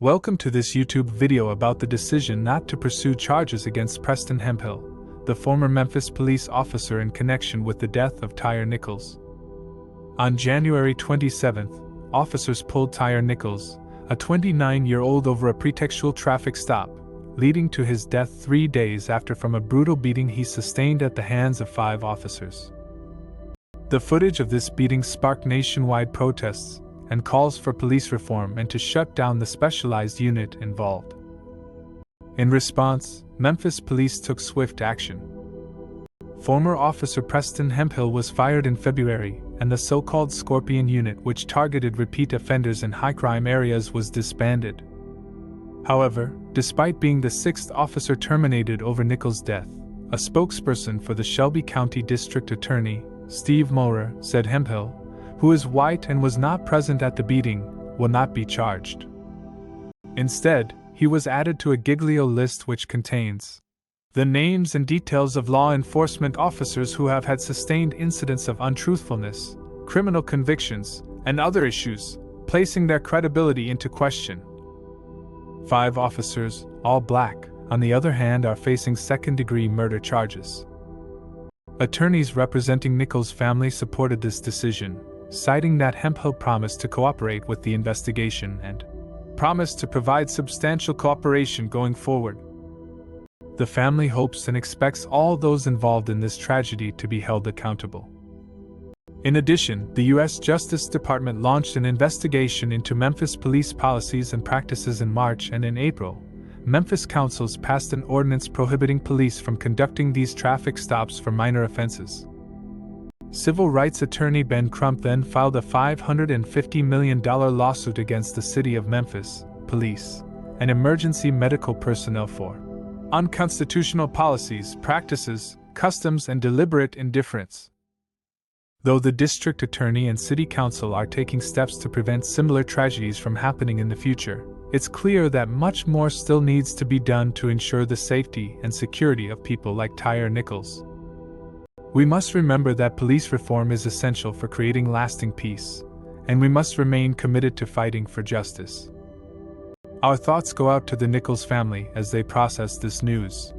Welcome to this YouTube video about the decision not to pursue charges against Preston Hemphill, the former Memphis police officer in connection with the death of Tyre Nichols. On January 27, officers pulled Tyre Nichols, a 29-year-old, over a pretextual traffic stop, leading to his death 3 days after from a brutal beating he sustained at the hands of 5 officers. The footage of this beating sparked nationwide protests and calls for police reform and to shut down the specialized unit involved. In response, Memphis police took swift action. Former officer Preston Hemphill was fired in February, and the so-called Scorpion unit, which targeted repeat offenders in high-crime areas, was disbanded. However, despite being the 6th officer terminated over Nichols' death, a spokesperson for the Shelby County District Attorney, Steve Maurer, said Hemphill, who is white and was not present at the beating, will not be charged. Instead, he was added to a giglio list which contains the names and details of law enforcement officers who have had sustained incidents of untruthfulness, criminal convictions, and other issues, placing their credibility into question. 5 officers, all black, on the other hand, are facing second-degree murder charges. Attorneys representing Nichols' family supported this decision, citing that Hemphill promised to cooperate with the investigation and promised to provide substantial cooperation going forward. The family hopes and expects all those involved in this tragedy to be held accountable. In addition, the U.S. Justice Department launched an investigation into Memphis police policies and practices in March, and in April, Memphis councils passed an ordinance prohibiting police from conducting these traffic stops for minor offenses. Civil rights attorney Ben Crump then filed a $550 million lawsuit against the city of Memphis, police, and emergency medical personnel for unconstitutional policies, practices, customs, and deliberate indifference. Though the district attorney and city council are taking steps to prevent similar tragedies from happening in the future, it's clear that much more still needs to be done to ensure the safety and security of people like Tyre Nichols. We must remember that police reform is essential for creating lasting peace, and we must remain committed to fighting for justice. Our thoughts go out to the Nichols family as they process this news.